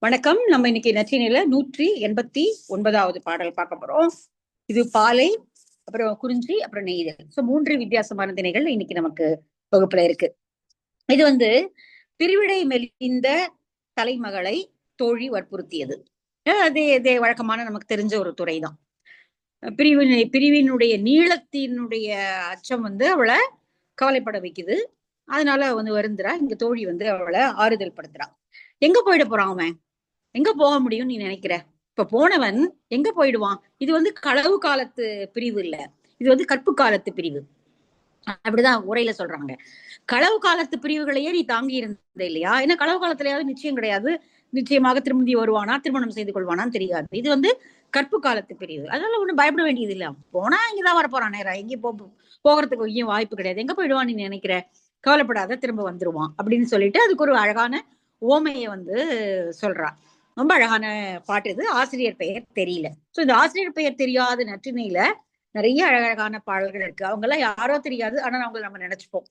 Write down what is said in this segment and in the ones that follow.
வணக்கம். நம்ம இன்னைக்கு நற்றினையில 189வது பாடல் பார்க்க போறோம். இது பாலை, அப்புறம் குறிஞ்சி, அப்புறம் நெய்தல். சோ 3 வித்தியாசமான திணைகள் இன்னைக்கு நமக்கு வகுப்புல இருக்கு. இது பிரிவிடை மெலிந்த தலைமகளை தோழி வற்புறுத்தியது. அதே வழக்கமான நமக்கு தெரிஞ்ச ஒரு துறைதான். பிரிவினுடைய நீளத்தினுடைய அச்சம் அவளை கவலைப்பட வைக்குது. அதனால வருந்துறா. இங்க தோழி அவளை ஆறுதல் படுத்துறா. எங்க போயிட போறான் அவன்? எங்க போக முடியும்னு நீ நினைக்கிற? இப்ப போனவன் எங்க போயிடுவான்? இது களவு காலத்து பிரிவு இல்ல, இது கற்பு காலத்து பிரிவு. அப்படிதான் உரையில சொல்றாங்க. களவு காலத்து பிரிவுகளையே நீ தாங்கி இருந்த இல்லையா? ஏன்னா களவு காலத்திலேயாவது நிச்சயம் கிடையாது, நிச்சயமாக திரும்பி வருவானா, திருமணம் செய்து கொள்வானான்னு தெரியாது. இது கற்பு காலத்து பிரிவு. அதனால ஒண்ணும் பயப்பட வேண்டியது இல்ல. போனா இங்கதான் வரப்போறான், நேரா எங்கேயும் போகிறதுக்கு எங்கேயும் வாய்ப்பு கிடையாது. எங்க போயிடுவான் நீ நினைக்கிற? கவலைப்படாத, திரும்ப வந்துருவான் அப்படின்னு சொல்லிட்டு அதுக்கு ஒரு அழகான ஓமையை சொல்றா. ரொம்ப அழகான பாட்டு இது. ஆசிரியர் பெயர் தெரியல. சோ இந்த ஆசிரியர் பெயர் தெரியாத நற்றினையில நிறைய அழகழகான பாடல்கள் இருக்கு. அவங்க எல்லாம் யாரோ தெரியாது, ஆனா அவங்களை நம்ம நினைச்சுப்போம்.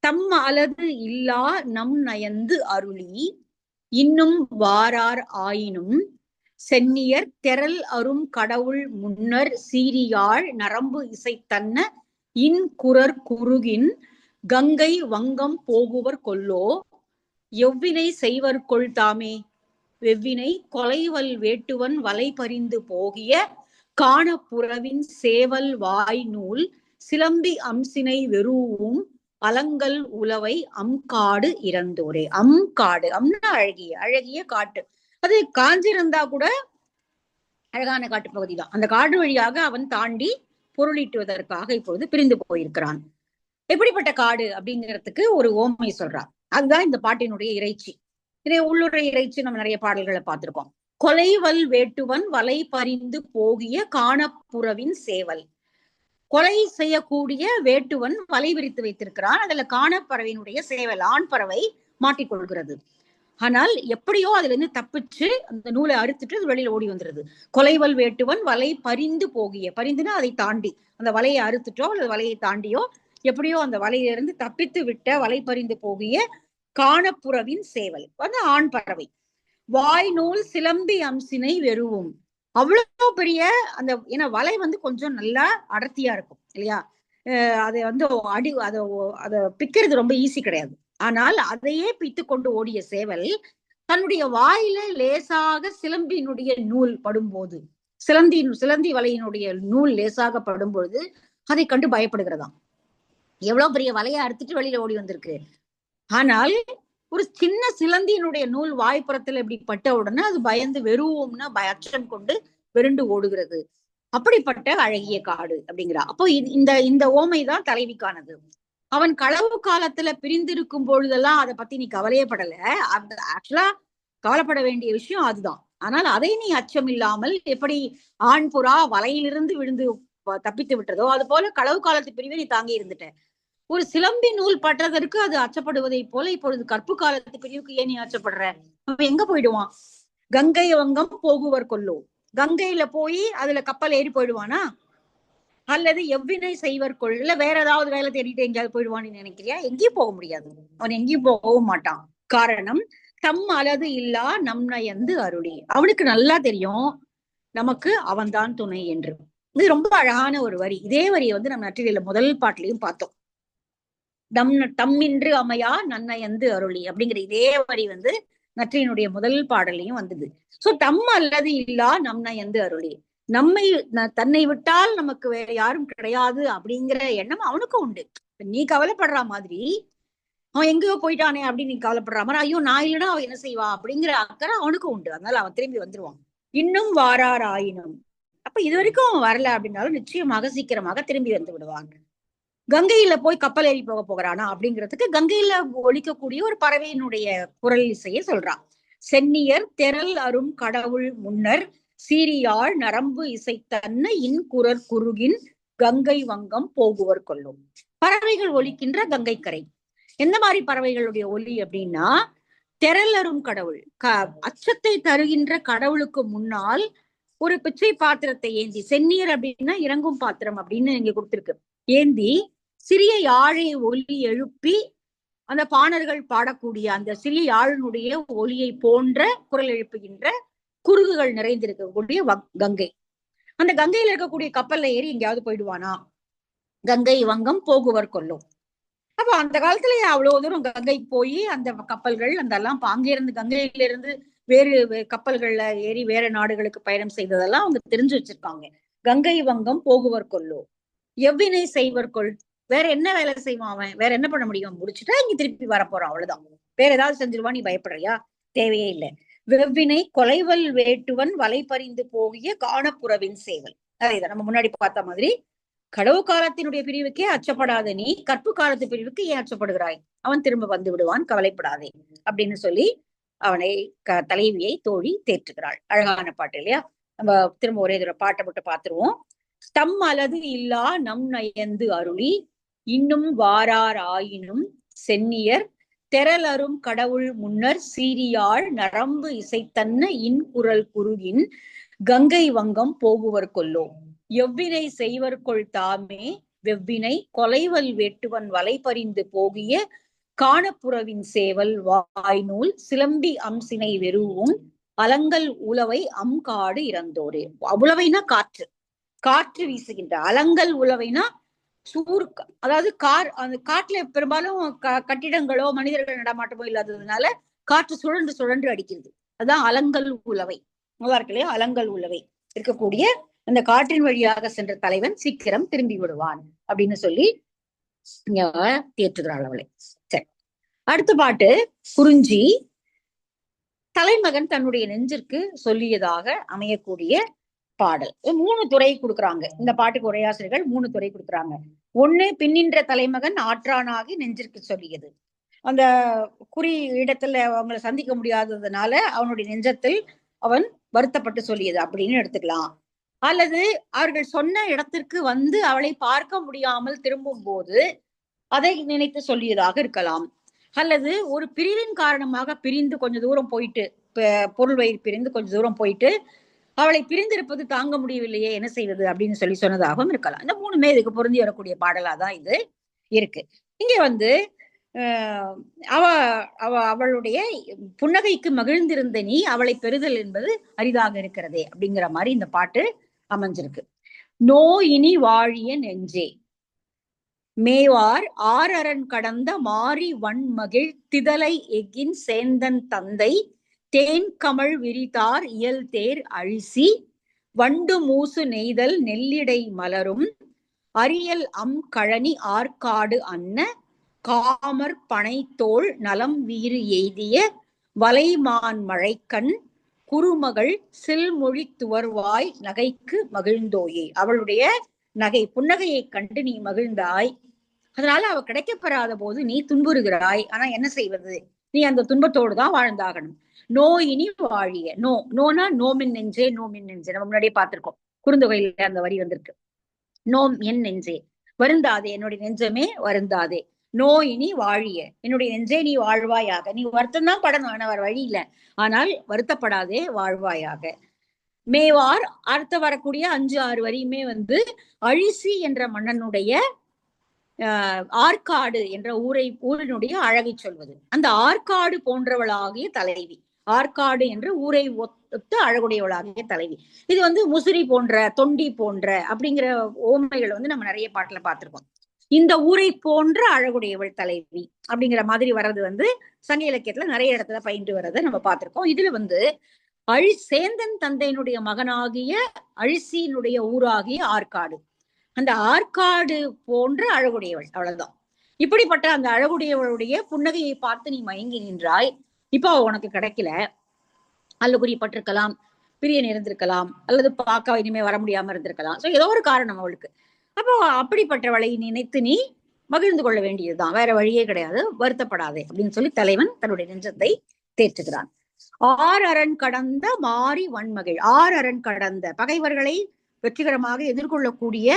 தம் அலது இல்லா நம் நயந்து அருளி இன்னும் வாரார் ஆயினும் சென்னியர் தெரல் அரும் கடவுள் முன்னர் சீரியாழ் நரம்பு இசைத்தன்ன இன் குரற் குறுகின் கங்கை வங்கம் போகுவர் கொல்லோ எவ்வினை செய்வர் கொள் தாமே வெவ்வினை கொலைவல் வேட்டுவன் வலை பறிந்து போகிய காணப்புறவின் சேவல் வாய் நூல் சிலம்பி அம்சினை வெறுவும் அலங்கல் உலவை அம்காடு இறந்தோரே. அம்காடு, அம்னா அழகிய அழகிய காட்டு. அது காஞ்சிருந்தா கூட அழகான காட்டு பகுதி தான். அந்த காடு வழியாக அவன் தாண்டி பொருளீட்டுவதற்காக இப்பொழுது பிரிந்து போயிருக்கிறான். எப்படிப்பட்ட காடு அப்படிங்கிறதுக்கு ஒரு ஓமை சொல்றான். அதுதான் இந்த பாட்டினுடைய இறைச்சி. இதே உள்ளுரை இறைச்சி நம்ம நிறைய பாடல்களை பார்த்திருக்கோம். கொலைவல் வேட்டுவன் வலை பறிந்து போகிய காணப்புறவின் சேவல். கொலை செய்யக்கூடிய வேட்டுவன் வலை விரித்து வைத்திருக்கிறான். அதுல காணப்பறவையினுடைய சேவல், ஆண் பறவை மாட்டிக்கொள்கிறது. ஆனால் எப்படியோ அதுல இருந்து தப்பிச்சு அந்த நூலை அறுத்துட்டு அது வெளியில ஓடி வந்துருது. கொலைவல் வேட்டுவன் வலை பறிந்து போகிய, பரிந்துனா அதை தாண்டி, அந்த வலையை அறுத்துட்டோ அல்லது வலையை தாண்டியோ எப்படியோ அந்த வலையிலிருந்து தப்பித்து விட்ட வலை பறிந்து போகிய காணப்புறவின் சேவல் ஆண் பறவை. வாய் நூல் சிலம்பி அம்சினை வெறுவும். அவ்வளவு பெரிய அந்த, ஏன்னா வலை கொஞ்சம் நல்லா அடர்த்தியா இருக்கும் இல்லையா? அதை அதை பிக்கிறது ரொம்ப ஈஸி கிடையாது. ஆனால் அதையே பித்து கொண்டு ஓடிய சேவல் தன்னுடைய வாயில லேசாக சிலம்பியினுடைய நூல் படும்போது, சிலந்தி வலையினுடைய நூல் லேசாக படும்பொழுது அதை கண்டு பயப்படுகிறதாம். எவ்வளவு பெரிய வலையை அறுத்துட்டு வெளியில ஓடி வந்திருக்கு. ஆனால் ஒரு சின்ன சிலந்தியினுடைய நூல் வாய்ப்புறத்துல இப்படி பட்ட உடனே அது பயந்து வெறுவோம்னா அச்சம் கொண்டு வெருண்டு ஓடுகிறது. அப்படிப்பட்ட அழகிய காடு அப்படிங்கிறா. அப்போ இந்த இந்த ஓமைதான் தலைவிக்கானது. அவன் களவு காலத்துல பிரிந்திருக்கும் பொழுதெல்லாம் அதை பத்தி நீ கவலையே படல. ஆக்சுவலா கவலைப்பட வேண்டிய விஷயம் அதுதான். ஆனால் அதை நீ அச்சம் இல்லாமல் எப்படி ஆண் புறா வலையிலிருந்து விழுந்து தப்பித்து விட்டதோ அது போல களவு காலத்து பிரிவை நீ தாங்கி இருந்துட்ட. ஒரு சிலம்பி நூல் பட்டதற்கு அது அச்சப்படுவதை போல இப்பொழுது கற்பு காலத்து பிரிவுக்கு ஏன் நீ அச்சப்படுற? அவன் எங்க போயிடுவான்? கங்கை வங்கம் போகுவர் கொல்லோ. கங்கையில போய் அதுல கப்பல் ஏறி போயிடுவானா? அல்லது எவ்வினை செய்வர் கொள், இல்ல வேற ஏதாவது வேலை தேடிட்டு எங்கேயாவது போயிடுவான்னு நினைக்கிறியா? எங்கேயும் போக முடியாது. அவன் எங்கேயும் போகவும் மாட்டான். காரணம் தம் அலது இல்லா நம் நயந்து அருளி. அவனுக்கு நல்லா தெரியும் நமக்கு அவன்தான் துணை என்று. இது ரொம்ப அழகான ஒரு வரி. இதே வரியை நம்ம நற்றினையில முதல் பாட்டிலையும் பார்த்தோம். தம்மின்று அமையா நன்னயந்து அருளி அப்படிங்கிற இதே வரி நற்றினுடைய முதல் பாடலையும் வந்தது. சோ தம் அல்லது இல்லா நன்னயந்து அருளி. நம்மை தன்னை விட்டால் நமக்கு வேற யாரும் கிடையாது அப்படிங்கிற எண்ணம் அவனுக்கும் உண்டு. நீ கவலைப்படுற மாதிரி அவன் எங்கேயோ போயிட்டானே அப்படின்னு நீ கவலைப்படுற மாதிரி, ஐயோ நான் இல்லைன்னா அவன் என்ன செய்வா அப்படிங்கிற அக்கறை அவனுக்கும் உண்டு. அதனால அவன் திரும்பி வந்துருவான். இன்னும் வாரார் ஆயினும். அப்ப இது வரைக்கும் அவன் வரல அப்படின்னாலும் நிச்சயமாக சீக்கிரமாக திரும்பி வந்து விடுவாங்க. கங்கையில போய் கப்பல் ஏறி போகிறானா அப்படிங்கிறதுக்கு கங்கையில ஒழிக்கக்கூடிய ஒரு பறவையினுடைய குரல் இசையை சொல்றான். சென்னியர் தெரல் அரும் கடவுள் முன்னர் சீரியாழ் நரம்பு இசைத்தன்ன இன் குரற் குறுகின் கங்கை வங்கம் போகுவர் கொள்ளும். பறவைகள் ஒலிக்கின்ற கங்கை கரை. எந்த மாதிரி பறவைகளுடைய ஒலி அப்படின்னா, தெரல் அரும் கடவுள், அச்சத்தை தருகின்ற கடவுளுக்கு முன்னால் ஒரு பிச்சை பாத்திரத்தை ஏந்தி, செந்நியர் அப்படின்னா இறங்கும் பாத்திரம் அப்படின்னு இங்க கொடுத்திருக்கு, ஏந்தி சிறிய யாழை ஒலி எழுப்பி அந்த பாணர்கள் பாடக்கூடிய அந்த சிறிய யாழினுடைய ஒலியை போன்ற குரல் எழுப்புகின்ற குருகுகள் நிறைந்திருக்கக்கூடிய கங்கை. அந்த கங்கையில இருக்கக்கூடிய கப்பல்ல ஏறி எங்கேயாவது போயிடுவானா? கங்கை வங்கம் போகுவர் கொல்லும். அப்ப அந்த காலத்துல அவ்வளவு தூரம் கங்கை போய் அந்த கப்பல்கள் அந்த எல்லாம் அங்கிருந்து கங்கையில இருந்து வேறு கப்பல்கள்ல ஏறி வேற நாடுகளுக்கு பயணம் செய்ததெல்லாம் அவங்க தெரிஞ்சு வச்சிருக்காங்க. கங்கை வங்கம் போகுவர் கொல்லோ, எவ்வினை செய்வர் கொள். வேற என்ன வேலை செய்வான் அவன்? வேற என்ன பண்ண முடியும்? முடிச்சுட்டா இங்க திருப்பி வரப்போறான், அவ்வளவுதான். வேற ஏதாவது செஞ்சிருவா, நீ பயப்படுறியா? தேவையே இல்லை. வெவ்வினை கொலைவல் வேட்டுவன் வலை பறிந்து போகிய காணப்புறவின் சேவல். அதேதான் நம்ம முன்னாடி பார்த்த மாதிரி, கடவு காலத்தினுடைய பிரிவுக்கே அச்சப்படாத நீ கற்பு காலத்து பிரிவுக்கு ஏன் அச்சப்படுகிறாய்? அவன் திரும்ப வந்து விடுவான், கவலைப்படாதே அப்படின்னு சொல்லி அவனை தலைவியை தோழி தேற்றுகிறாள். அழகான பாட்டு இல்லையா? நம்ம திரும்ப ஒரே தடவை பாட்டை மட்டும் பார்த்துருவோம். தம் அலது இல்லா நம் நயந்து அருளி இன்னும் வாரார் ஆயினும் சென்னியர் தெரலரும் கடவுள் முன்னர் சீரியாழ் நரம்பு இசைத்தன்ன இன்குரல் குருகின் கங்கை வங்கம் போகுவர் கொல்லோ, எவ்வினை செய்வர்கொள் தாமே வெவ்வினை கொலைவல் வேட்டுவன் வலை பறிந்து போகிய காணப்புறவின் சேவல் வாய்நூல் சிலம்பி அம்சினை வெறுவும் அலங்கல் உலவை அம்காடு இறந்தோரே. உலவைனா காற்று, காற்று வீசுகின்ற. அலங்கல் உலவைனா அதாவது அந்த காட்டுல பெரும்பாலும் கட்டிடங்களோ மனிதர்கள் நடமாட்டமோ இல்லாததுனால காற்று சுழன்று சுழன்று அடிக்கிறது. அதுதான் அலங்கல் உலவை. நல்லா இருக்கு இல்லையா? அலங்கல் உலவை இருக்கக்கூடிய அந்த காற்றின் வழியாக சென்ற தலைவன் சீக்கிரம் திரும்பி விடுவான் அப்படின்னு சொல்லி தேற்றுகிறாள் அவளை. சரி, அடுத்த பாட்டு குறிஞ்சி. தலைமகன் தன்னுடைய நெஞ்சிற்கு சொல்லியதாக அமையக்கூடிய பாடல். 3 துறை கொடுக்குறாங்க இந்த பாட்டுக்கு. உரையாசிரியர்கள் 3 துறை கொடுக்குறாங்க. ஒண்ணு, பின்னின்ற தலைமகன் ஆற்றானாகி நெஞ்சிற்கு சொல்லியது. அந்த குறி இடத்துல அவங்களை சந்திக்க முடியாததுனால அவனுடைய நெஞ்சத்தில் அவன் வருத்தப்பட்டு சொல்லியது அப்படின்னு எடுத்துக்கலாம். அல்லது அவர்கள் சொன்ன இடத்திற்கு வந்து அவளை பார்க்க முடியாமல் திரும்பும் போது அதை நினைத்து சொல்லியதாக இருக்கலாம். அல்லது ஒரு பிரிவின் காரணமாக பிரிந்து கொஞ்ச தூரம் போயிட்டு, பொருள் வயிறு பிரிந்து கொஞ்ச தூரம் போயிட்டு அவளை பிரிந்திருப்பது தாங்க முடியவில்லையே, என்ன செய்வது அப்படின்னு சொல்லி சொன்னதாகவும் இருக்கலாம். இந்த 3மே இதுக்கு பொருந்தி வரக்கூடிய பாடலாதான் இது இருக்கு. இங்க வந்து அவளுடைய புன்னகைக்கு மகிழ்ந்திருந்த நீ அவளை பெறுதல் என்பது அரிதாக இருக்கிறதே அப்படிங்கிற மாதிரி இந்த பாட்டு அமைஞ்சிருக்கு. நோ இனி வாழிய நெஞ்சே மேவார் ஆரரன் கடந்த மாறி வன்மகிழ் திதலை எகின் சேந்தன் தந்தை தேன் கமழ் விரித்தார் இயல் தேர் அழிசி வண்டு மூசு நெய்தல் நெல்லிடை மலரும் அரியல் அம் கழனி ஆற்காடு அன்ன காமர் பனை தோள் நலம் வீறு எய்திய வலைமான் மழைக்கண் குறுமகள் சில்மொழி துவர்வாய் நகைக்கு மகிழ்ந்தோயே. அவளுடைய நகை புன்னகையை கண்டு நீ மகிழ்ந்தாய், அதனால அவ கிடைக்கப்பெறாத போது நீ துன்புறுகிறாய். ஆனா என்ன செய்வது? நீ அந்த துன்பத்தோடு தான் வாழ்ந்தாகணும். நோ இனி வாழிய. நோனா நோமின் நெஞ்சே, நோமின் நெஞ்சே. நம்ம முன்னாடியே பார்த்திருக்கோம், குறுந்தொகையில அந்த வரி வந்திருக்கு. நோம் என் நெஞ்சே, வருந்தாதே, என்னுடைய நெஞ்சமே வருந்தாதே. நோ இனி வாழிய, என்னுடைய நெஞ்சே நீ வாழ்வாயாக. நீ வருத்தம் தான் படணும், ஆனா வர வழி இல்லை. ஆனால் வருத்தப்படாதே, வாழ்வாயாக. மேவார் அடுத்த வரக்கூடிய 5-6 வரியுமே வந்து அழிசி என்ற மன்னனுடைய ஆற்காடு என்ற ஊரினுடைய அழகை சொல்வது. அந்த ஆற்காடு போன்றவளாகிய தலைவி, ஆற்காடு என்று ஊரை ஒத்த அழகுடையவளாகிய தலைவி. இது வந்து முசிறி போன்ற, தொண்டி போன்ற அப்படிங்கிற ஓமைகள் வந்து நம்ம நிறைய பாட்டுல பார்த்திருக்கோம். இந்த ஊரை போன்ற அழகுடையவள் தலைவி அப்படிங்கிற மாதிரி வர்றது வந்து சங்க இலக்கியத்துல நிறைய இடத்துல பயின்று வர்றதை நம்ம பார்த்திருக்கோம். இதுல வந்து சேந்தன் தந்தையினுடைய மகனாகிய அழிசியினுடைய ஊராகிய ஆற்காடு, அந்த ஆற்காடு போன்ற அழகுடையவள், அவ்வளவுதான். இப்படிப்பட்ட அந்த அழகுடையவளுடைய புன்னகையை பார்த்து நீ மயங்கி நின்றாய். இப்போ உனக்கு கிடைக்கல, அல்ல குறிப்பட்டிருக்கலாம், பிரியன் இருந்திருக்கலாம், அல்லது பார்க்க இனிமே வர முடியாம இருந்திருக்கலாம். சோ ஏதோ ஒரு காரணம் அவளுக்கு. அப்போ அப்படிப்பட்டவளை நினைத்து நீ மகிழ்ந்து கொள்ள வேண்டியதுதான், வேற வழியே கிடையாது, வருத்தப்படாதே அப்படின்னு சொல்லி தலைவன் தன்னுடைய நெஞ்சத்தை தேற்றுகிறான். ஆரரன் கடந்த மாறி வன்மகிழ். ஆரரன் கடந்த பகைவர்களை வெற்றிகரமாக எதிர்கொள்ளக்கூடிய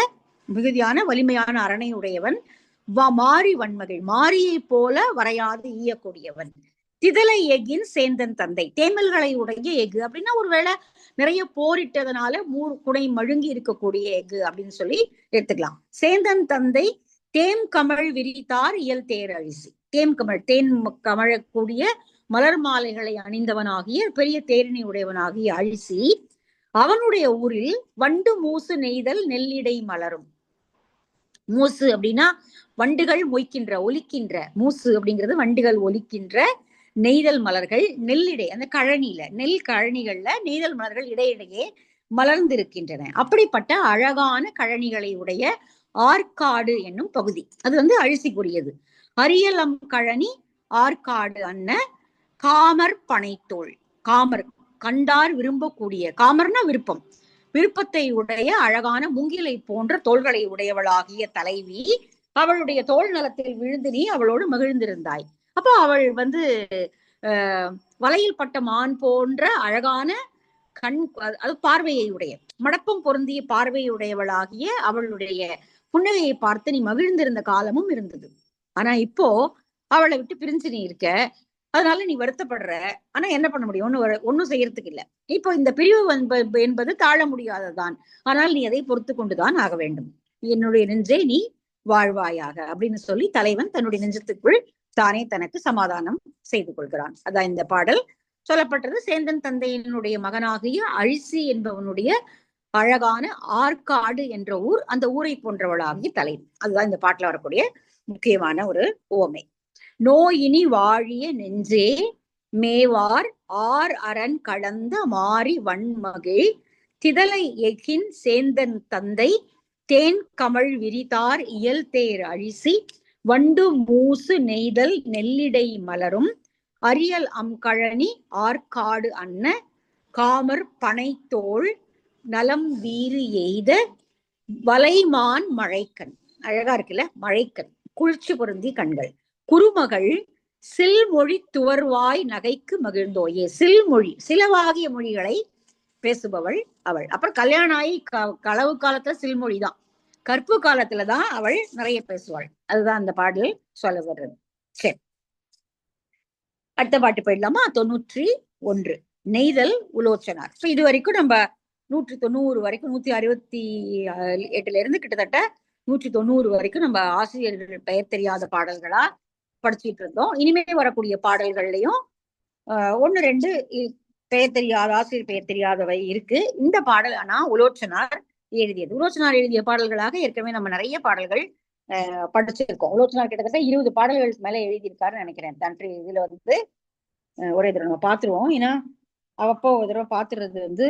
மிகுதியான வலிமையான அரணை உடையவன். மாறி வன்மகிழ், மாரியை போல வரையாது ஈயக்கூடியவன். திதலை எகின் சேந்தன் தந்தை, தேமல்களை உடைய எஃகு அப்படின்னா ஒருவேளை நிறைய போரிட்டதுனால குடை மழுங்கி இருக்கக்கூடிய எஃகு அப்படின்னு சொல்லி எடுத்துக்கலாம். சேந்தன் தந்தை தேம் கமழ் விரித்தார் இயல் தேர் அழிசி. தேன் கமழக்கூடிய மலர் மாலைகளை அணிந்தவனாகிய பெரிய தேரினை உடையவனாகிய அழிசி, அவனுடைய ஊரில் வண்டு மூசு நெய்தல் நெல்லிடை மலரும். மூசு அப்படின்னா வண்டுகள் மொய்க்கின்ற ஒலிக்கின்ற, மூசு அப்படிங்கிறது வண்டுகள் ஒலிக்கின்ற நெய்தல் மலர்கள், நெல்லிடை அந்த கழனியில நெல் கழனிகள்ல நெய்தல் மலர்கள் இடையிடையே மலர்ந்திருக்கின்றன. அப்படிப்பட்ட அழகான கழனிகளை உடைய ஆற்காடு என்னும் பகுதி, அது வந்து அழிசிக்குரியது. அரியலம் கழனி ஆற்காடு அன்ன காமர் பனைத்தோள். காமர் கண்டார் விரும்பக்கூடிய, காமர்னா விருப்பம், விருப்பத்தை உடைய அழகான மூங்கிலை போன்ற தோள்களை உடையவளாகிய தலைவி, அவளுடைய தோல் நலத்தில் விழுந்து நீ அவளோடு மகிழ்ந்திருந்தாய். அப்போ அவள் வந்து வலையில் பட்ட மான் போன்ற அழகான கண், அது பார்வையை உடைய, மடப்பம் பொருந்திய பார்வையுடையவளாகிய அவளுடைய புன்னகையை பார்த்து நீ மகிழ்ந்திருந்த காலமும் இருந்தது. ஆனா இப்போ அவளை விட்டு பிரிஞ்சு நீ இருக்க, அதனால நீ வருத்தப்படுற. ஆனா என்ன பண்ண முடியும்? ஒன்னும் செய்யறதுக்கு இல்லை. இப்போ இந்த பிரிவு என்பது தாழ முடியாததான். ஆனால் நீ அதை பொறுத்து கொண்டுதான் ஆக வேண்டும். என்னுடைய நெஞ்சை நீ வாழ்வாயாக அப்படின்னு சொல்லி தலைவன் தன்னுடைய நெஞ்சத்துக்குள் தானே தனக்கு சமாதானம் செய்து கொள்கிறான். அதான் இந்த பாடல் சொல்லப்பட்டது. சேந்தன் தந்தையினுடைய மகனாகிய அழிசி என்பவனுடைய அழகான ஆற்காடு என்ற ஊர், அந்த ஊரை போன்றவளாகிய தலைவன். அதுதான் இந்த பாட்டுல வரக்கூடிய முக்கியமான ஒரு உவமை. நோயினி வாழிய நெஞ்சே மேவார் ஆர் அரண் கடந்த மாறி வன்மகிழ் திதலை எகின் சேந்தன் தந்தை தேன் கமழ் விரிதார் இயல் தேர் அழிசி வண்டு மூசு நெய்தல் நெல்லிடை மலரும் அரியல் அம்கழனி ஆற்காடு அன்ன காமர் பனைத்தோள் நலம் வீறு எய்த வலைமான் மழைக்கண். அழகா இருக்குல்ல, மழைக்கண், குளிர்ச்சி பொருந்தி கண்கள். குறுமகள் சில்மொழி துவர்வாய் நகைக்கு மகிழ்ந்தோயே. சில்மொழி, சிலவாகிய மொழிகளை பேசுபவள் அவள். அப்புறம் கல்யாணம் ஆகி களவு காலத்துல சில்மொழிதான், கற்பு காலத்துலதான் அவள் நிறைய பேசுவாள். அதுதான் அந்த பாடல் சொல்ல வர்றது. சரி, அடுத்த பாட்டு போயிடலாமா? 91 நெய்தல் உலோச்சனார். இது வரைக்கும் நம்ம 190 வரைக்கும், 168 இருந்து கிட்டத்தட்ட 190 வரைக்கும் நம்ம ஆசிரியர்கள் பெயர் தெரியாத பாடல்களா படிச்சுட்டு இருந்தோம். இனிமே வரக்கூடிய பாடல்கள்லயும் 1-2 பெயர் தெரியாத, ஆசிரியர் பெயர் தெரியாதவை இருக்கு. இந்த பாடல் ஆனா உலோச்சனார் எழுதியது. உலோச்சனார் எழுதிய பாடல்களாக ஏற்கனவே நம்ம நிறைய பாடல்கள் படிச்சிருக்கோம். உலோச்சனார் கிட்டத்தட்ட 20 பாடல்கள் மேல எழுதியிருக்காருன்னு நினைக்கிறேன். தன்றி இதுல வந்து ஒரே தடவை நம்ம பாத்துருவோம். ஏன்னா அவப்போ ஒரு தடவை பாத்துறது வந்து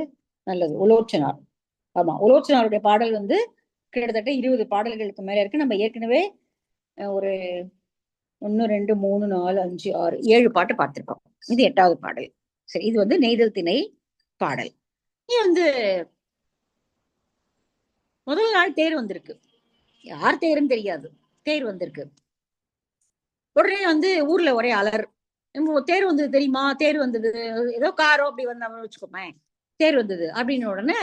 நல்லது. உலோச்சனார், ஆமா, உலோச்சனாருடைய பாடல் வந்து கிட்டத்தட்ட 20 பாடல்களுக்கு மேல இருக்கு. நம்ம ஏற்கனவே ஒரு 1 2 3 4 5 6 7 பாட்டு பார்த்திருக்கோம். இது 8வது பாடல். சரி, இது வந்து நெய்தல் திணை பாடல். இது வந்து முதல் நாள் தேர் வந்திருக்கு. யார் தேருன்னு தெரியாது, தேர் வந்திருக்கு. உடனே வந்து ஊர்ல ஒரே அலர். தேர் வந்தது தெரியுமா, தேர் வந்தது, ஏதோ காரோ அப்படி வந்தாங்கன்னு வச்சுக்கோமே, தேர் வந்தது அப்படின்னு உடனே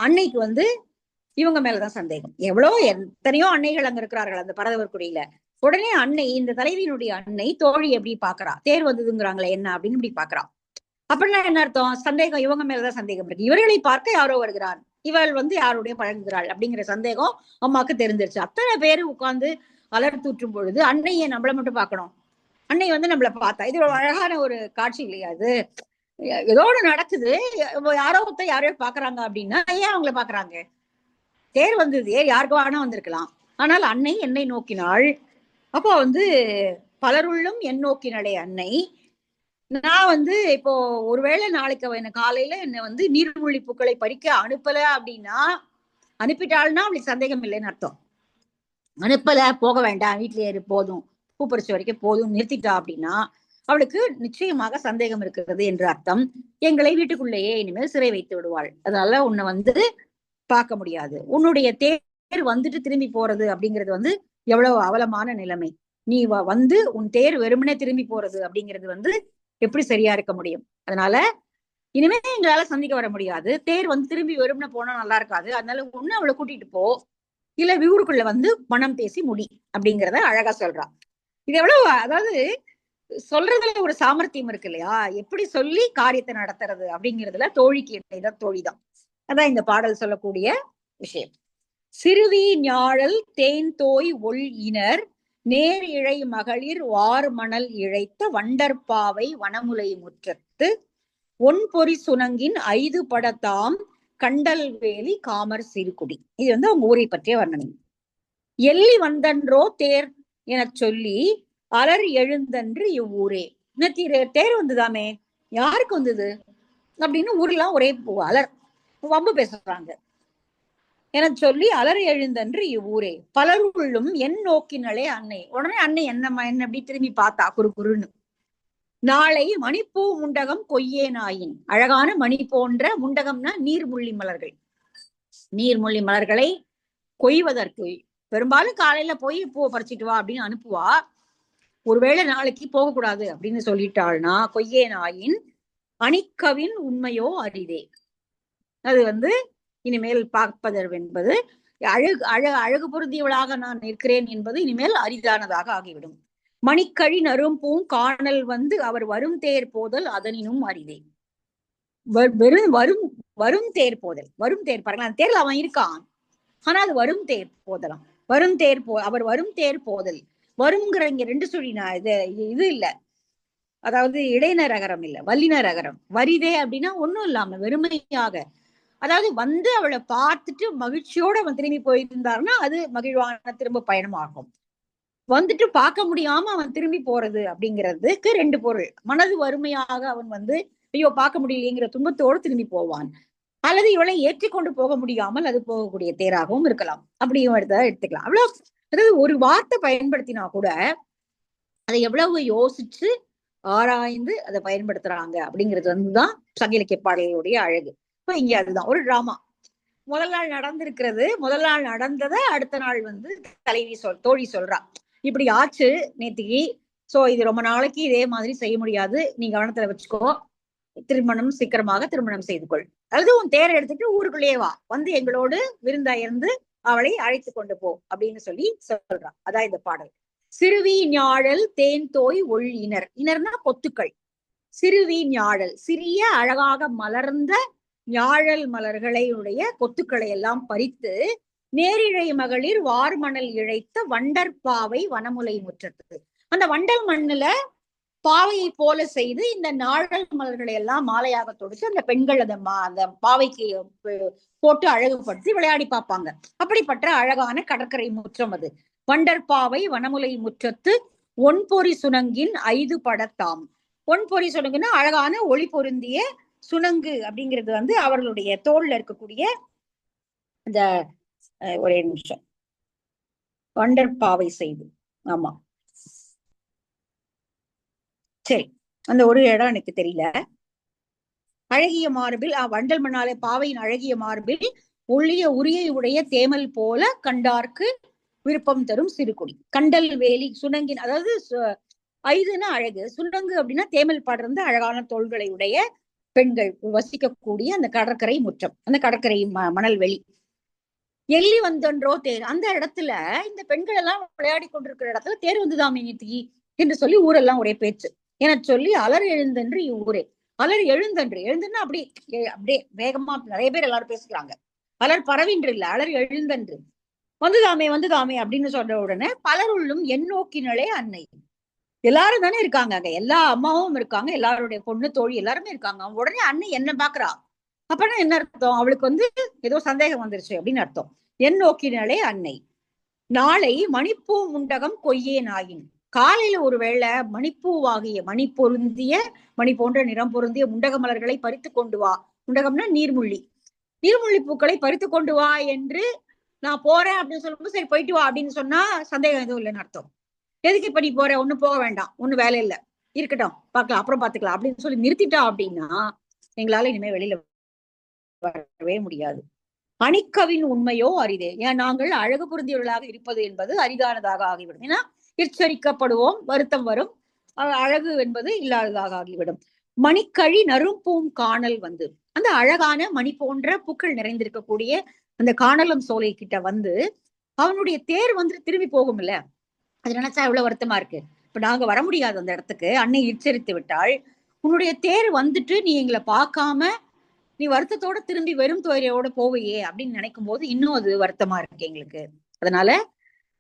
அன்னைக்கு வந்து இவங்க மேலதான் சந்தேகம். எத்தனையோ அன்னைகள் அங்க இருக்கிறார்கள் அந்த பரதவர் குடியில. உடனே அன்னை, இந்த தலைவியினுடைய அன்னை தோழி எப்படி பாக்குறா, தேர் வந்ததுங்கிறாங்களே என்ன அப்படின்னு இப்படி பாக்குறான். அப்படின்னா என்ன அர்த்தம்? சந்தேகம் இவங்க மேலதான் சந்தேகம் இருக்கு. இவர்களை பார்க்க யாரோ வருகிறார், இவள் வந்து யாருடைய பழகுகிறாள் அப்படிங்கிற சந்தேகம் அம்மாவுக்கு தெரிஞ்சிருச்சு. அத்தனை பேரு உட்கார்ந்து அலர் தூற்றும் பொழுது அன்னையை நம்மளை மட்டும் பார்க்கணும், அன்னை வந்து நம்மளை பார்த்தா, இது ஒரு அழகான ஒரு காட்சி இல்லையா? அது ஏதோ ஒண்ணு நடக்குது, யாரோ யாரையோ பாக்குறாங்க அப்படின்னா ஏன் அவங்களை பாக்குறாங்க? தேர் வந்தது, யாருக்கு வேணா வந்திருக்கலாம். ஆனால் அன்னை என்னை நோக்கினாள். அப்போ வந்து பலருள்ளும் என் நோக்கினளே அன்னை. நான் வந்து இப்போ ஒருவேளை நாளைக்கு அவ என்ன காலையில என்ன வந்து நீர்மூழ்கி பூக்களை பறிக்க அனுப்பல அப்படின்னா, அனுப்பிட்டாள்னா அவளுக்கு சந்தேகம் இல்லைன்னு அர்த்தம். அனுப்பல, போக வேண்டாம், வீட்டிலேயே இரு, போதும், பூ பறிச்ச வரைக்கும் போதும், நிறுத்திட்டா அப்படின்னா அவளுக்கு நிச்சயமாக சந்தேகம் இருக்கிறது என்று அர்த்தம். எங்களை வீட்டுக்குள்ளேயே இனிமேல் சிறை வைத்து விடுவாள். அதனால உன்னை வந்து பார்க்க முடியாது. உன்னுடைய தேர் வந்துட்டு திரும்பி போறது அப்படிங்கிறது வந்து எவ்வளவு அவலமான நிலைமை. நீ வந்து உன் தேர் வெறுமனே திரும்பி போறது அப்படிங்கிறது வந்து எப்படி சரியா இருக்க முடியும்? அதனால இனிமே எங்களால சந்திக்க வர முடியாது. தேர் வந்து திரும்பி வெறுமனே போனா நல்லா இருக்காது. அதனால ஒண்ணு அவளை கூட்டிட்டு போ, இல்ல ஊருக்குள்ள வந்து மனம் பேசி முடி அப்படிங்கிறத அழகா சொல்றான். இது எவ்வளவு, அதாவது சொல்றதுல ஒரு சாமர்த்தியம் இருக்கு இல்லையா? எப்படி சொல்லி காரியத்தை நடத்துறது அப்படிங்கிறதுல தோழிக்கு இணைதான் தோழிதான். அதான் இந்த பாடல் சொல்லக்கூடிய விஷயம். சிறுவி ஞாழல் தேன் தோய் ஒள் இனர் நேர் இழை மகளிர் வார் மணல் இழைத்த வண்டற்பாவை வனமுலை முற்றத்து ஒன்பொறி சுணங்கின் ஐது படத்தாம் கண்டல் வேலி காமர் சிறுகுடி. இது அவங்க ஊரை பற்றிய வர்ணனை. எள்ளி வந்தன்றோ தேர் என சொல்லி அலர் எழுந்தன்று இவ்வூரே. தேர் வந்துதாமே, யாருக்கு வந்தது அப்படின்னு ஊர்லாம் ஒரே அலர் வம்பு பேசுறாங்க என சொல்லி அலர் எழுந்தன்று இவ்வூரே. பலருள்ளும் என் நோக்கினளே அன்னை. உடனே அன்னை என்னம்மா என்ன அப்படி திரும்பி பார்த்தா குறுன்னு. நாளை மணிப்பூ முண்டகம் கொய்யேனாயின். அழகான மணி போன்ற முண்டகம்னா நீர்முள்ளி மலர்கள். நீர்முள்ளி மலர்களை கொய்வதற்கு பெரும்பாலும் காலையில போய் பூவை பறிச்சிட்டு வா அப்படின்னு அனுப்புவா. ஒருவேளை நாளைக்கு போகக்கூடாது அப்படின்னு சொல்லிட்டாள்னா கொய்யேனாயின் அணிக்கவின் உண்மையோ அரிதே. அது இனிமேல் பார்ப்பதர் என்பது அழகு பொருந்தியவளாக நான் இருக்கிறேன் என்பது இனிமேல் அரிதானதாக ஆகிவிடும். மணிக்கழி நரும் பூங்காணல் அவர் வரும் தேர் போதல் அதனினும் அரிதே. வரும் வரும் தேர் போதல். வரும் தேர் பாருங்களா, அந்த தேர்ல அவன் இருக்கான், ஆனா அது வரும் தேர் போதலாம். வரும் தேர் அவர் வரும் தேர் போதல். வருங்கிற இங்க ரெண்டு சொல்லினா இது இல்ல, அதாவது இடையினர் அகரம் இல்ல, வல்லினர் அகரம். வரிதே அப்படின்னா ஒண்ணும் இல்லாம வெறுமையாக, அதாவது அவளை பார்த்துட்டு மகிழ்ச்சியோட அவன் திரும்பி போயிருந்தாருன்னா அது மகிழ்வான திரும்ப பயணம் ஆகும். வந்துட்டு பார்க்க முடியாம அவன் திரும்பி போறது அப்படிங்கிறதுக்கு ரெண்டு பொருள். மனது வறுமையாக அவன் ஐயோ பார்க்க முடியலைங்கிற துன்பத்தோடு திரும்பி போவான், அல்லது இவளை ஏற்றிக்கொண்டு போக முடியாமல் அது போகக்கூடிய தேராகவும் இருக்கலாம். அப்படியும் எடுத்துக்கலாம். அவ்வளவு, அதாவது ஒரு வார்த்தை பயன்படுத்தினா கூட அதை எவ்வளவு யோசிச்சு ஆராய்ந்து அதை பயன்படுத்துறாங்க அப்படிங்கிறது தான் சங்க இலக்கிய பாடல்களுடைய அழகு. இப்ப இங்க அதுதான் ஒரு டிராமா. முதல் நாள் நடந்திருக்கிறது, முதல் நாள் நடந்ததை அடுத்த நாள் தலைவி தோழி சொல்றா, இப்படி ஆச்சு நேத்திக்கு, சோ இது ரொம்ப நாளைக்கு இதே மாதிரி செய்ய முடியாது, நீ கவனத்துல வச்சுக்கோ, சீக்கிரமாக திருமணம் செய்து கொள், அல்லது உன் தேரை எடுத்துட்டு ஊருக்குள்ளேயே வா, எங்களோடு விருந்தாயிருந்து அவளை அழைத்து கொண்டு போ அப்படின்னு சொல்லி சொல்றா. அதான் இந்த பாடல். சிறுவி ஞாழல் தேன் தோய் ஒள் இனர். இனர்னா கொத்துக்கள். சிறுவி ஞாழல், சிறிய அழகாக மலர்ந்த ஞாழல் மலர்களுடைய கொத்துக்களை எல்லாம் பறித்து நேரிழை மகளிர் வார்மணல் இழைத்த வண்டற்பாவை வனமுலை முற்றத்து. அந்த வண்டல் மண்ணுல பாவையை போல செய்து இந்த நாழல் மலர்களை எல்லாம் மாலையாக தொடுத்து அந்த பெண்கள் அந்த பாவைக்கு போட்டு அழகுபடுத்தி விளையாடி பார்ப்பாங்க. அப்படிப்பட்ட அழகான கடற்கரை முற்றம் அது. வண்டற்பாவை வனமுலை முற்றத்து ஒன்பொறி சுணங்கின் ஐது படத்தாம். ஒன்பொறி சுணங்குன்னா அழகான ஒளி பொருந்திய சுணங்கு அப்படிங்கிறது அவர்களுடைய தோல்ல இருக்கக்கூடிய இந்த ஒரே நிமிஷம் வண்டற்பாவை செய்து, ஆமா சரி, அந்த ஒரு இடம் எனக்கு தெரியல. அழகிய மார்பில் வண்டல் மண்ணாலே பாவையின் அழகிய மார்பில் ஒளிய உரியை உடைய தேமல் போல கண்டார்க்கு விருப்பம் தரும் சிறுகுடி. கண்டல் வேலி சுணங்கின், அதாவது ஐதுன்னா அழகு, சுணங்கு அப்படின்னா தேமல் படர்ந்து அழகான தோள்களை உடைய பெண்கள் வசிக்கக்கூடிய அந்த கடற்கரை முற்றம், அந்த கடற்கரை மணல் வெளி. எள்ளி வந்தன்றோ தேர். அந்த இடத்துல இந்த பெண்கள் எல்லாம் விளையாடி கொண்டிருக்கிற இடத்துல தேர் வந்துதாமே நேத்திக்கு என்று சொல்லி ஊரெல்லாம் ஒரே பேச்சு என சொல்லி அலர் எழுந்தன்று இவ்வூரே. அலர் எழுந்தன்று, எழுந்துன்னா அப்படியே வேகமா நிறைய பேர் எல்லாரும் பேசுகிறாங்க. அலர் பரவின்று இல்ல, அலர் எழுந்தன்று. வந்துதாமே அப்படின்னு சொல்ற உடனே பலருள்ளும் என் நோக்கினளே அன்னை. எல்லாரும் தானே இருக்காங்க அங்க, எல்லா அம்மாவும் இருக்காங்க, எல்லாருடைய பொண்ணு தோழி எல்லாருமே இருக்காங்க. உடனே அன்னை என்ன பாக்குறா அப்படின்னா என்ன அர்த்தம், அவளுக்கு ஏதோ சந்தேகம் வந்துருச்சு அப்படின்னு அர்த்தம். என் நோக்கினாலே அன்னை. நாளை மணிப்பூ முண்டகம் கொய்யேனாயின். காலையில ஒருவேளை மணிப்பூவாகிய மணி பொருந்திய மணி போன்ற நிறம் பொருந்திய முண்டக மலர்களை பறித்து கொண்டு வா. முண்டகம்னா நீர்முள்ளி, நீர்முள்ளி பூக்களை பறித்து கொண்டு வா என்று நான் போறேன் அப்படின்னு சொல்லும்போது சரி போயிட்டு வா அப்படின்னு சொன்னா சந்தேகம் எதுவும் இல்லைன்னு அர்த்தம். எதுக்கு இப்ப நீ போற, ஒண்ணும் போக வேண்டாம், ஒண்ணும் வேலை இல்லை, இருக்கட்டும் பார்க்கலாம் அப்புறம் பாத்துக்கலாம் அப்படின்னு சொல்லி நிறுத்திட்டா அப்படின்னா எங்களால இனிமே வெளியில வரவே முடியாது. அணிக்கவின் உண்மையோ அரிதே. ஏன் நாங்கள் அழகு பொருந்தியவர்களாக இருப்பது என்பது அரிதானதாக ஆகிவிடும். ஏன்னா எச்சரிக்கப்படுவோம், வருத்தம் வரும், அழகு என்பது இல்லாததாக ஆகிவிடும். மணிக்கழி நரும் பூங்காணல் அந்த அழகான மணி போன்ற பூக்கள் நிறைந்திருக்கக்கூடிய அந்த காணலம் சோலை கிட்ட அவனுடைய தேர் திரும்பி போகும் இல்ல, அது நினைச்சா எவ்வளவு வருத்தமா இருக்கு. இப்ப நாங்க வர முடியாது அந்த இடத்துக்கு, அன்னை எச்சரித்து விட்டாள். உன்னுடைய தேர் நீ எங்களை பார்க்காம நீ வருத்தத்தோட திரும்பி வெறும் தோரையோட போவையே அப்படின்னு நினைக்கும் போது இன்னும் அது வருத்தமா இருக்கு எங்களுக்கு. அதனால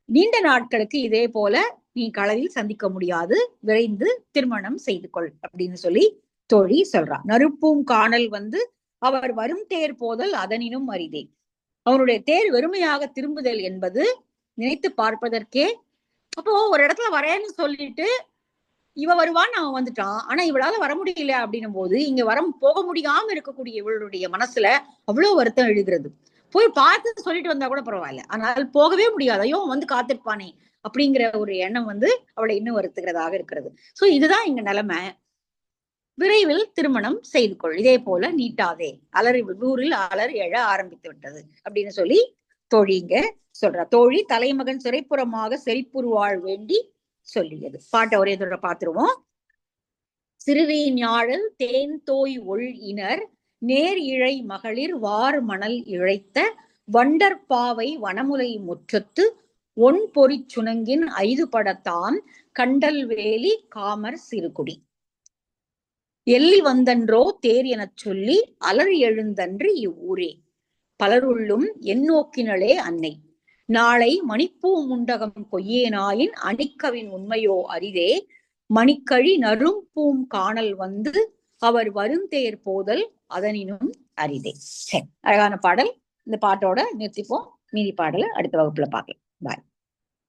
நீண்ட நாட்களுக்கு இதே போல நீ களவில் சந்திக்க முடியாது, விரைந்து திருமணம் செய்து கொள் அப்படின்னு சொல்லி தோழி சொல்றா. நறுப்பும் காணல் வந்து அவர் வரும் தேர் போதல் அதனினும் அரிதே. அவனுடைய தேர் வெறுமையாக திரும்புதல் என்பது நினைத்து பார்ப்பதற்கே. அப்போ ஒரு இடத்துல வரேன்னு சொல்லிட்டு இவ வருவான்னு அவன் வந்துட்டான், ஆனா இவளால வர முடியல அப்படின்னும் போது இங்க போக முடியாம இருக்கக்கூடிய இவளுடைய மனசுல அவ்வளவு வருத்தம் எழுகிறது. போய் பார்த்து சொல்லிட்டு வந்தா கூட பரவாயில்ல, ஆனால் போகவே முடியாது, ஐயோ வந்து காத்திருப்பானே அப்படிங்கிற ஒரு எண்ணம் வந்து அவளை இன்னும் வருத்துகிறதாக இருக்கிறது. சோ இதுதான் இங்க நிலைமை. விரைவில் திருமணம் செய்து கொள், இதே போல நீட்டாதே, ஊரில் அலர் எழ ஆரம்பித்து விட்டது அப்படின்னு சொல்லி தோழி இங்க சொல்றா. தோழி தலைமகன் சிறைப்புறமாக செழிப்புருவாள் வேண்டி சொல்லியது. பாட்டை ஒரே தடவை பார்த்துருவோம். சிறுவி ஞாழல் தேன் தோய் ஒள் இனர் நேர் இழை மகளிர் வார் மணல் இழைத்த வண்டற்பாவை வனமுலை முற்றத்து ஒன் பொறி சுணங்கின் ஐதுபடத்தான் கண்டல் வேலி காமர் சிறுகுடி எள்ளி வந்தன்றோ தேர் எனச் சொல்லி அலறி எழுந்தன்று இவ்வூரே பலருள்ளும் எண்ணோக்கினளே அன்னை நாளை மணிப்பூ முண்டகம் கொய்யேனாயின் அணிக்கவின் உண்மையோ அரிதே மணிக்கழி நரும் பூம் காணல் வந்து அவர் வருந்தேர் போதல் அதனினும் அரிதே. சரி, அழகான பாடல். இந்த பாட்டோட நிறுத்திப்போம். மீதி பாடலை அடுத்த வகுப்புல பார்க்கலாம். பாய்.